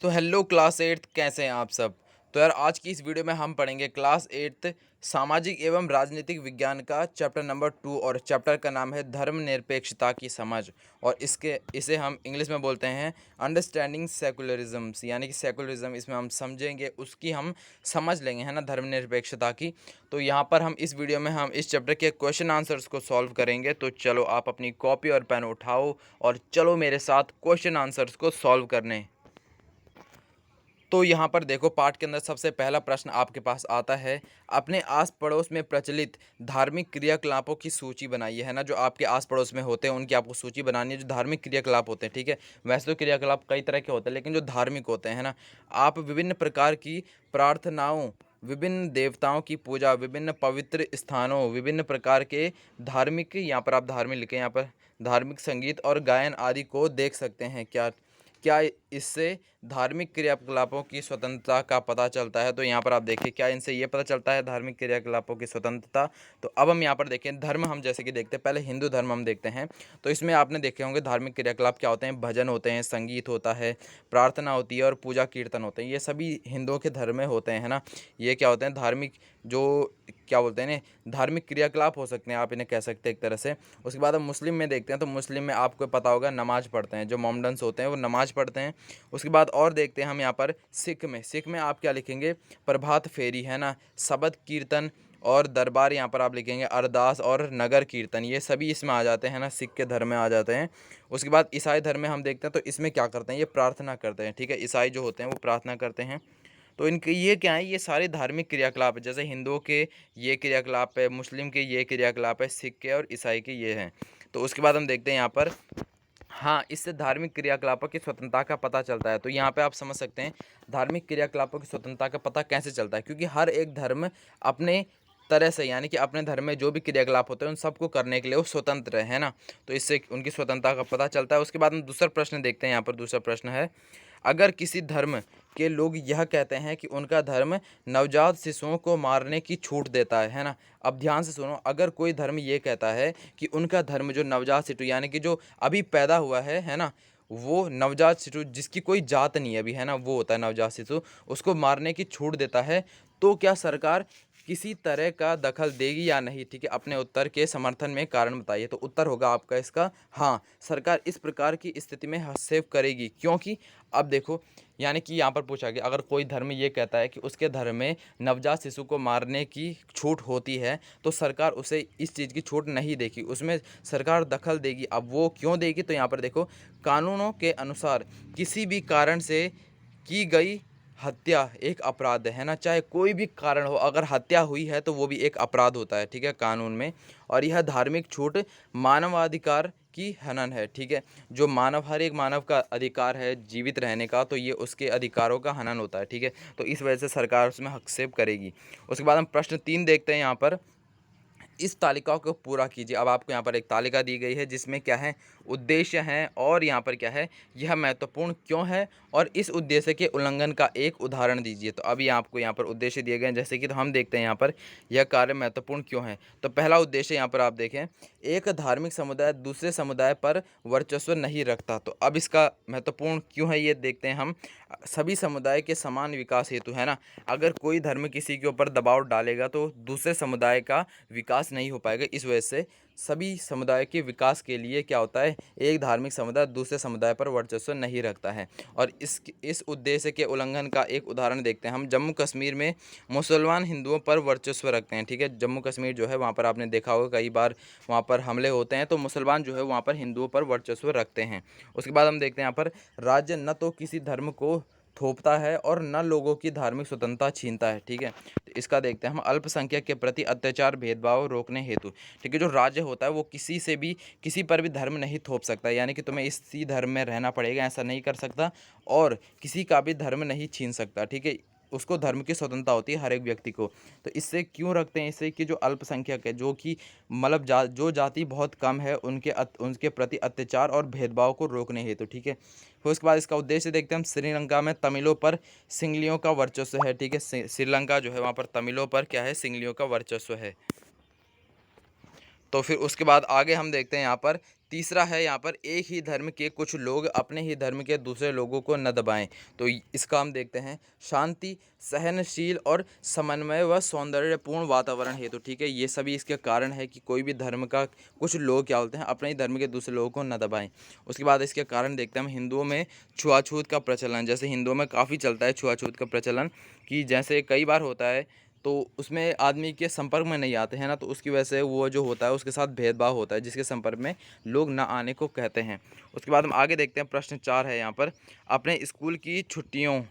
तो hello class eighth, कैसे हैं आप सब। तो यार आज की इस वीडियो में हम पढ़ेंगे क्लास एट्थ सामाजिक एवं राजनीतिक विज्ञान का चैप्टर नंबर 2 और चैप्टर का नाम है धर्मनिरपेक्षता की समझ। और इसे हम इंग्लिश में बोलते हैं अंडरस्टैंडिंग सेकुलरिज्म्स, यानी कि सेकुलरिज्म इसमें हम समझेंगे, उसकी हम समझ लेंगे, है ना, धर्मनिरपेक्षता की। तो यहाँ पर हम इस वीडियो में हम इस चैप्टर के क्वेश्चन आंसर्स को सॉल्व करेंगे। तो चलो आप अपनी कॉपी और पेन उठाओ और चलो मेरे साथ क्वेश्चन आंसर्स को सॉल्व करने। तो यहाँ पर देखो, पाठ के अंदर सबसे पहला प्रश्न आपके पास आता है, अपने आस पड़ोस में प्रचलित धार्मिक क्रियाकलापों की सूची बनाइए। है ना, जो आपके आस पड़ोस में होते हैं उनकी आपको सूची बनानी है, जो धार्मिक क्रियाकलाप होते हैं। ठीक है, वैसे तो क्रियाकलाप कई तरह के होते हैं, लेकिन जो धार्मिक होते हैं, है ना, आप विभिन्न प्रकार की प्रार्थनाओं, विभिन्न देवताओं की पूजा, विभिन्न पवित्र स्थानों, विभिन्न प्रकार के धार्मिक, यहाँ पर आप धार्मिक लिखें, यहाँ पर धार्मिक संगीत और गायन आदि को देख सकते हैं। क्या क्या इससे धार्मिक क्रियाकलापों की स्वतंत्रता का पता चलता है? तो यहाँ पर आप देखिए, क्या इनसे ये पता चलता है धार्मिक क्रियाकलापों की स्वतंत्रता? तो अब हम यहाँ पर देखें, धर्म हम जैसे कि देखते हैं, पहले हिंदू धर्म हम देखते हैं। तो इसमें आपने देखे होंगे धार्मिक क्रियाकलाप क्या होते हैं, भजन होते हैं, संगीत होता है, प्रार्थना होती है और पूजा कीर्तन होते हैं। ये सभी हिंदुओं के धर्म में होते हैं, है ना। ये क्या होते हैं, धार्मिक, जो क्या बोलते हैं ना, धार्मिक क्रियाकलाप हो सकते हैं, आप इन्हें कह सकते हैं एक तरह से। उसके बाद हम मुस्लिम में देखते हैं, तो मुस्लिम में आपको पता होगा नमाज पढ़ते हैं, जो मोमडन्स होते हैं वो नमाज पढ़ते हैं। उसके बाद और देखते हैं हम यहाँ पर सिख में आप क्या लिखेंगे, प्रभात फेरी, है ना, शबद कीर्तन और दरबार, यहाँ पर आप लिखेंगे अरदास और नगर कीर्तन, ये सभी इसमें आ जाते हैं ना, सिख के धर्म में आ जाते हैं। उसके बाद ईसाई धर्म में हम देखते हैं, तो इसमें क्या करते हैं, ये प्रार्थना करते हैं। ठीक है, ईसाई जो होते हैं वो प्रार्थना करते हैं। तो इनके ये क्या है, ये सारे धार्मिक क्रियाकलाप है। जैसे हिंदुओं के ये क्रियाकलाप है, मुस्लिम के ये क्रियाकलाप है, सिख के और ईसाई के ये हैं। तो उसके बाद हम देखते हैं यहाँ पर, हाँ, इससे धार्मिक क्रियाकलापों की स्वतंत्रता का पता चलता है। तो यहाँ पे आप समझ सकते हैं धार्मिक क्रियाकलापों की स्वतंत्रता का पता कैसे चलता है, क्योंकि हर एक धर्म अपने तरह से, यानी कि अपने धर्म में जो भी क्रियाकलाप होते हैं उन सबको करने के लिए वो स्वतंत्र है ना। तो इससे उनकी स्वतंत्रता का पता चलता है। उसके बाद हम दूसरा प्रश्न देखते हैं। यहाँ पर दूसरा प्रश्न है, अगर किसी धर्म के लोग यह कहते हैं कि उनका धर्म नवजात शिशुओं को मारने की छूट देता है ना। अब ध्यान से सुनो, अगर कोई धर्म ये कहता है कि उनका धर्म जो नवजात शिशु, यानी कि जो अभी पैदा हुआ है ना, वो नवजात शिशु जिसकी कोई जात नहीं है अभी, है ना, वो होता है नवजात शिशु, उसको मारने की छूट देता है, तो क्या सरकार किसी तरह का दखल देगी या नहीं? ठीक है, अपने उत्तर के समर्थन में कारण बताइए। तो उत्तर होगा आपका इसका हाँ, सरकार इस प्रकार की स्थिति में हस्तक्षेप करेगी, क्योंकि अब देखो, यानी कि यहाँ पर पूछा गया, अगर कोई धर्म ये कहता है कि उसके धर्म में नवजात शिशु को मारने की छूट होती है, तो सरकार उसे इस चीज़ की छूट नहीं देगी, उसमें सरकार दखल देगी। अब वो क्यों देगी? तो यहाँ पर देखो, कानूनों के अनुसार किसी भी कारण से की गई हत्या एक अपराध है ना, चाहे कोई भी कारण हो, अगर हत्या हुई है तो वो भी एक अपराध होता है, ठीक है, कानून में। और यह धार्मिक छूट मानवाधिकार की हनन है। ठीक है, जो मानव, हर एक मानव का अधिकार है जीवित रहने का, तो ये उसके अधिकारों का हनन होता है। ठीक है, तो इस वजह से सरकार उसमें हस्तक्षेप करेगी। उसके बाद हम प्रश्न 3 देखते हैं। यहाँ पर, इस तालिका को पूरा कीजिए। अब आपको यहाँ पर एक तालिका दी गई है जिसमें क्या है, उद्देश्य हैं, और यहाँ पर क्या है, यह महत्वपूर्ण क्यों है, और इस उद्देश्य के उल्लंघन का एक उदाहरण दीजिए। तो अभी आपको यहाँ पर उद्देश्य दिए गए हैं, जैसे कि तो हम देखते हैं यहाँ पर, यह कार्य महत्वपूर्ण क्यों है। तो पहला उद्देश्य यहाँ पर आप देखें, एक धार्मिक समुदाय दूसरे समुदाय पर वर्चस्व नहीं रखता। तो अब इसका महत्वपूर्ण क्यों है ये देखते हैं हम। सभी समुदाय के समान विकास हेतु, है ना, अगर कोई धर्म किसी के ऊपर दबाव डालेगा तो दूसरे समुदाय का विकास नहीं हो पाएगा। इस वजह से सभी समुदाय के विकास के लिए क्या होता है, एक धार्मिक समुदाय दूसरे समुदाय पर वर्चस्व नहीं रखता है। और इस उद्देश्य के उल्लंघन का एक उदाहरण देखते हैं हम। जम्मू कश्मीर में मुसलमान हिंदुओं पर वर्चस्व रखते हैं। ठीक है, जम्मू कश्मीर जो है, वहाँ पर आपने देखा होगा कई बार वहाँ पर हमले होते हैं, तो मुसलमान जो है वहाँ पर हिंदुओं पर वर्चस्व रखते हैं। उसके बाद हम देखते हैं यहाँ पर, राज्य न तो किसी धर्म को थोपता है और न लोगों की धार्मिक स्वतंत्रता छीनता है। ठीक है, तो इसका देखते हैं हम, अल्पसंख्यक के प्रति अत्याचार भेदभाव रोकने हेतु। ठीक है, जो राज्य होता है वो किसी से भी, किसी पर भी धर्म नहीं थोप सकता, यानी कि तुम्हें इसी धर्म में रहना पड़ेगा, ऐसा नहीं कर सकता, और किसी का भी धर्म नहीं छीन सकता। ठीक है, उसको धर्म की स्वतंत्रता होती है हर एक व्यक्ति को। तो इससे क्यों रखते हैं, इससे कि जो अल्पसंख्यक है, जो कि मतलब जो जाति बहुत कम है, उनके प्रति अत्याचार और भेदभाव को रोकने हेतु। ठीक है, फिर उसके बाद इसका उद्देश्य देखते हैं हम, श्रीलंका में तमिलों पर सिंगलियों का वर्चस्व है। ठीक है, श्रीलंका जो है वहाँ पर तमिलों पर क्या है, सिंगलियों का वर्चस्व है। तो फिर उसके बाद आगे हम देखते हैं यहाँ पर, तीसरा है यहाँ पर, एक ही धर्म के कुछ लोग अपने ही धर्म के दूसरे लोगों को न दबाएं। तो इसका हम देखते हैं, शांति, सहनशील और समन्वय व सौंदर्यपूर्ण वातावरण हेतु, ठीक है, ये सभी इसके कारण है कि कोई भी धर्म का कुछ लोग क्या बोलते हैं, अपने ही धर्म के दूसरे लोगों को न दबाएं। उसके बाद इसके कारण देखते हैं हम, हिंदुओं में छुआछूत का प्रचलन, जैसे हिंदुओं में काफ़ी चलता है छुआछूत का प्रचलन, कि जैसे कई बार होता है तो उसमें आदमी के संपर्क में नहीं आते हैं ना, तो उसकी वजह से वो जो होता है उसके साथ भेदभाव होता है, जिसके संपर्क में लोग ना आने को कहते हैं। उसके बाद हम आगे देखते हैं, प्रश्न 4 है यहाँ पर, अपने स्कूल की छुट्टियों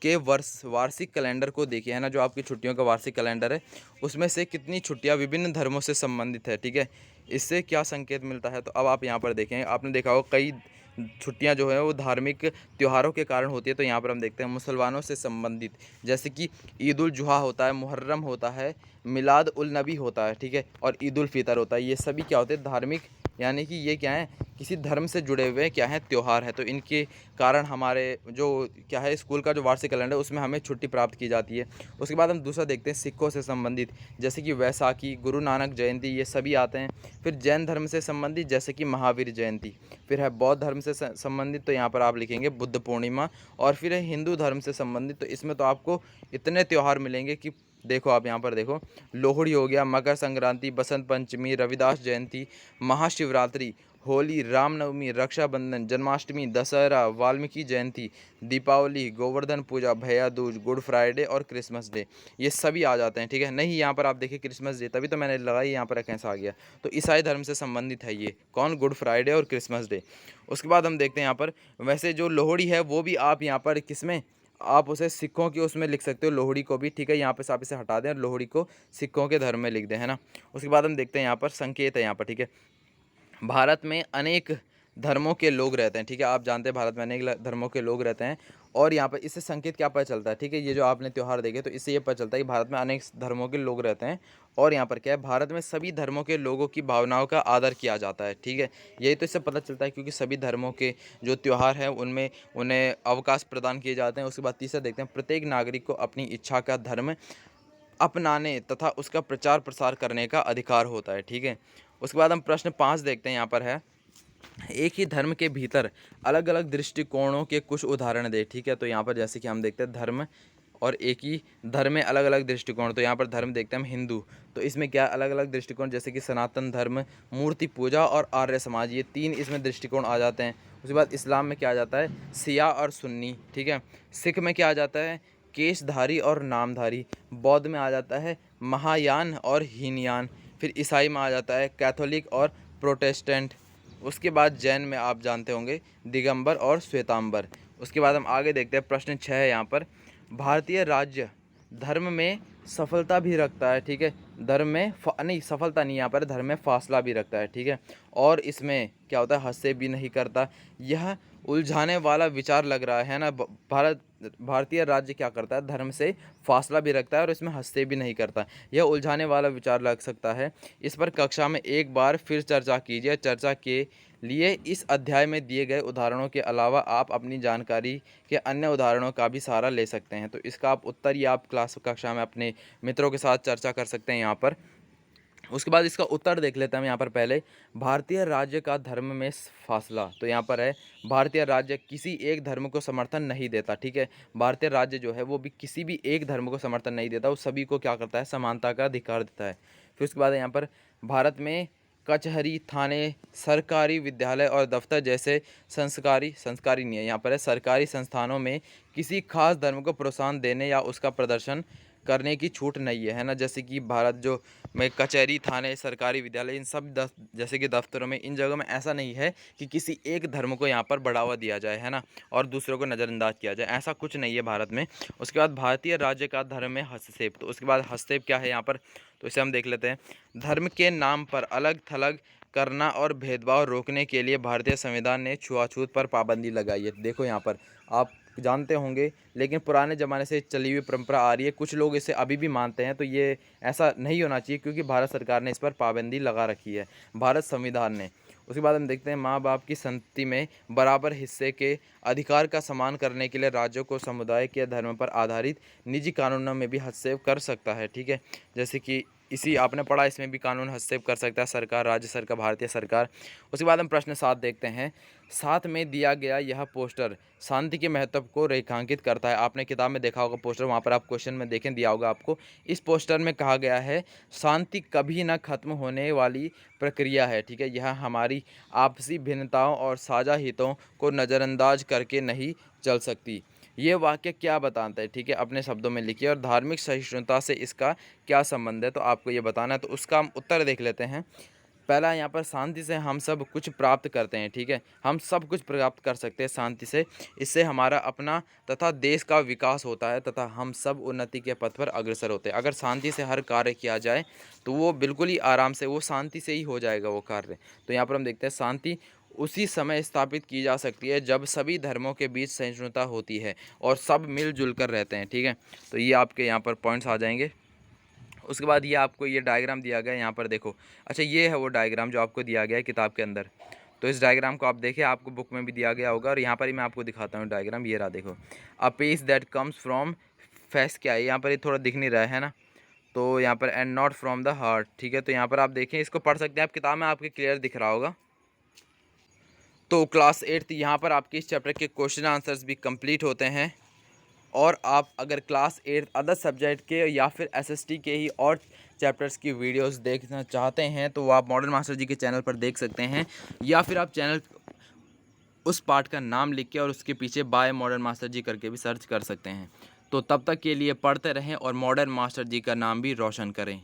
के वार्षिक कैलेंडर को देखिए, है ना, जो आपकी छुट्टियों का वार्षिक कैलेंडर है उसमें से कितनी छुट्टियाँ विभिन्न धर्मों से संबंधित है, ठीक है, इससे क्या संकेत मिलता है। तो अब आप यहाँ पर देखें, आपने देखा होगा कई छुट्टियां जो है वो धार्मिक त्योहारों के कारण होती है। तो यहाँ पर हम देखते हैं मुसलमानों से संबंधित, जैसे कि ईद उल जुहा होता है, मुहर्रम होता है, मिलाद उल नबी होता है, ठीक है, और ईद उल फितर होता है। ये सभी क्या होते हैं, धार्मिक, यानी कि ये क्या है, किसी धर्म से जुड़े हुए क्या है, त्यौहार है। तो इनके कारण हमारे जो क्या है, स्कूल का जो वार्षिक कैलेंडर है उसमें हमें छुट्टी प्राप्त की जाती है। उसके बाद हम दूसरा देखते हैं, सिखों से संबंधित, जैसे कि वैसाखी, गुरु नानक जयंती, ये सभी आते हैं। फिर जैन धर्म से संबंधित, जैसे कि महावीर जयंती। फिर है बौद्ध धर्म से संबंधित, तो यहाँ पर आप लिखेंगे बुद्ध पूर्णिमा। और फिर है हिंदू धर्म से संबंधित, तो इसमें तो आपको इतने त्यौहार मिलेंगे कि देखो, आप यहाँ पर देखो, लोहड़ी हो गया, मकर संक्रांति, बसंत पंचमी, रविदास जयंती, महाशिवरात्रि, होली, रामनवमी, रक्षाबंधन, जन्माष्टमी, दशहरा, वाल्मीकि जयंती, दीपावली, गोवर्धन पूजा, भैया दूज, गुड फ्राइडे और क्रिसमस डे, ये सभी आ जाते हैं, ठीक है। नहीं, यहाँ पर आप देखिए क्रिसमस डे, तभी तो मैंने लगाई यहाँ पर कैसा आ गया, तो ईसाई धर्म से संबंधित है ये, कौन, गुड फ्राइडे और क्रिसमस डे। उसके बाद हम देखते हैं यहाँ पर, वैसे जो लोहड़ी है वो भी आप यहाँ पर किसमें, आप उसे सिखों की उसमें लिख सकते हो, लोहड़ी को भी, ठीक है, यहाँ पे आप इसे हटा दें और लोहड़ी को सिखों के धर्म में लिख दें, है ना। उसके बाद हम देखते हैं यहाँ पर संकेत है, यहाँ पर, ठीक है, भारत में अनेक धर्मों के लोग रहते हैं, ठीक है, आप जानते हैं भारत में अनेक धर्मों के लोग रहते हैं। और यहाँ पर इससे संकेत क्या पता चलता है, ठीक है, ये जो आपने त्यौहार देखे तो इससे ये पता चलता है कि भारत में अनेक धर्मों के लोग रहते हैं। और यहाँ पर क्या है, भारत में सभी धर्मों के लोगों की भावनाओं का आदर किया जाता है, ठीक है, यही तो इससे पता चलता है, क्योंकि सभी धर्मों के जो त्यौहार हैं उनमें उन्हें अवकाश प्रदान किए जाते हैं। उसके बाद तीसरा देखते हैं, प्रत्येक नागरिक को अपनी इच्छा का धर्म अपनाने तथा उसका प्रचार प्रसार करने का अधिकार होता है, ठीक है। उसके बाद हम प्रश्न 5 देखते हैं, यहाँ पर है, एक ही धर्म के भीतर अलग अलग दृष्टिकोणों के कुछ उदाहरण दे, ठीक है। तो यहाँ पर जैसे कि हम देखते हैं धर्म, और एक ही धर्म में अलग अलग दृष्टिकोण, तो यहाँ पर धर्म देखते हैं हम हिंदू, तो इसमें क्या अलग अलग दृष्टिकोण, जैसे कि सनातन धर्म, मूर्ति पूजा और आर्य समाज, ये 3 इसमें दृष्टिकोण आ जाते हैं। उसके बाद इस्लाम में क्या आ जाता है, शिया और सुन्नी, ठीक है। सिख में क्या आ जाता है, केशधारी और नामधारी। बौद्ध में आ जाता है महायान और हीनयान। फिर ईसाई में आ जाता है कैथोलिक और प्रोटेस्टेंट। उसके बाद जैन में आप जानते होंगे दिगंबर और श्वेतांबर। उसके बाद हम आगे देखते हैं, प्रश्न 6 है यहाँ पर, भारतीय राज्य धर्म में सफलता भी रखता है, ठीक है, धर्म में नहीं, सफलता नहीं, यहाँ पर धर्म में फासला भी रखता है, ठीक है, और इसमें क्या होता है, हस्तक्षेप भी नहीं करता। यह उलझाने वाला विचार लग रहा है ना, भारतीय राज्य क्या करता है, धर्म से फासला भी रखता है और इसमें हस्तक्षेप भी नहीं करता, यह उलझाने वाला विचार लग सकता है। इस पर कक्षा में एक बार फिर चर्चा कीजिए। चर्चा के लिए इस अध्याय में दिए गए उदाहरणों के अलावा आप अपनी जानकारी के अन्य उदाहरणों का भी सहारा ले सकते हैं। तो इसका आप उत्तर ही आप कक्षा में अपने मित्रों के साथ चर्चा कर सकते हैं यहाँ पर। उसके बाद इसका उत्तर देख लेते हैं हम यहाँ पर पहले, भारतीय राज्य का धर्म में फासला, तो यहाँ पर है, भारतीय राज्य किसी एक धर्म को समर्थन नहीं देता, ठीक है, भारतीय राज्य जो है वो भी किसी भी एक धर्म को समर्थन नहीं देता, वो सभी को क्या करता है, समानता का अधिकार देता है। फिर उसके बाद यहाँ पर, भारत में कचहरी, थाने, सरकारी विद्यालय और दफ्तर जैसे संस्कारी नहीं है, यहाँ पर है, सरकारी संस्थानों में किसी खास धर्म को प्रोत्साहन देने या उसका प्रदर्शन करने की छूट नहीं है, है ना। जैसे कि भारत जो में कचहरी, थाने, सरकारी विद्यालय, इन सब जैसे कि दफ्तरों में, इन जगहों में ऐसा नहीं है कि किसी एक धर्म को यहाँ पर बढ़ावा दिया जाए, है ना, और दूसरों को नज़रअंदाज किया जाए, ऐसा कुछ नहीं है भारत में। उसके बाद भारतीय राज्य का धर्म में हस्तक्षेप, तो उसके बाद हस्तक्षेप क्या है यहाँ पर, तो इसे हम देख लेते हैं। धर्म के नाम पर अलग थलग करना और भेदभाव रोकने के लिए भारतीय संविधान ने छुआछूत पर पाबंदी लगाई है। देखो यहाँ पर आप जानते होंगे, लेकिन पुराने ज़माने से चली हुई परंपरा आ रही है, कुछ लोग इसे अभी भी मानते हैं, तो ये ऐसा नहीं होना चाहिए, क्योंकि भारत सरकार ने इस पर पाबंदी लगा रखी है, भारत संविधान ने। उसके बाद हम देखते हैं, माँ बाप की संतति में बराबर हिस्से के अधिकार का सम्मान करने के लिए राज्यों को समुदाय के धर्म पर आधारित निजी कानूनों में भी हस्तक्षेप कर सकता है, ठीक है। जैसे कि इसी आपने पढ़ा, इसमें भी कानून हस्तक्षेप कर सकता है सरकार, राज्य सरकार, भारतीय सरकार। उसके बाद हम प्रश्न 7 देखते हैं। 7 में दिया गया यह पोस्टर शांति के महत्व को रेखांकित करता है। आपने किताब में देखा होगा पोस्टर, वहाँ पर आप क्वेश्चन में देखें दिया होगा आपको। इस पोस्टर में कहा गया है शांति कभी ना खत्म होने वाली प्रक्रिया है, ठीक है। यह हमारी आपसी भिन्नताओं और साझा हितों को नज़रअंदाज करके नहीं चल सकती। ये वाक्य क्या बताता है, ठीक है, अपने शब्दों में लिखिए। और धार्मिक सहिष्णुता से इसका क्या संबंध है, तो आपको ये बताना है। तो उसका हम उत्तर देख लेते हैं। पहला यहाँ पर शांति से हम सब कुछ प्राप्त करते हैं, ठीक है। हम सब कुछ प्राप्त कर सकते हैं शांति से। इससे हमारा अपना तथा देश का विकास होता है तथा हम सब उन्नति के पथ पर अग्रसर होते हैं। अगर शांति से हर कार्य किया जाए तो वो बिल्कुल ही आराम से, वो शांति से ही हो जाएगा वो कार्य। तो यहाँ पर हम देखते हैं शांति उसी समय स्थापित की जा सकती है जब सभी धर्मों के बीच सहिष्णुता होती है और सब मिलजुल कर रहते हैं, ठीक है। तो ये आपके यहाँ पर पॉइंट्स आ जाएंगे। उसके बाद ये आपको ये डायग्राम दिया गया है, यहाँ पर देखो। अच्छा, ये है वो डायग्राम जो आपको दिया गया है किताब के अंदर। तो इस डायग्राम को आप देखिए, आपको बुक में भी दिया गया होगा। और यहाँ पर ही मैं आपको दिखाता हूँ डायग्राम, ये रहा देखो। A piece that comes from face, क्या है यहाँ पर, ये थोड़ा दिख नहीं रहा है ना। तो यहाँ पर and not from the heart, ठीक है। तो यहाँ पर आप देखें, इसको पढ़ सकते हैं आप, किताब में आपके क्लियर दिख रहा होगा। तो क्लास 8 यहाँ पर आपके इस चैप्टर के क्वेश्चन आंसर्स भी कंप्लीट होते हैं। और आप अगर क्लास 8 अदर सब्जेक्ट के या फिर एसएसटी के ही और चैप्टर्स की वीडियोस देखना चाहते हैं तो वो आप मॉडर्न मास्टर जी के चैनल पर देख सकते हैं, या फिर आप चैनल उस पार्ट का नाम लिख के और उसके पीछे बाय मॉडर्न मास्टर जी करके भी सर्च कर सकते हैं। तो तब तक के लिए पढ़ते रहें और मॉडर्न मास्टर जी का नाम भी रोशन करें।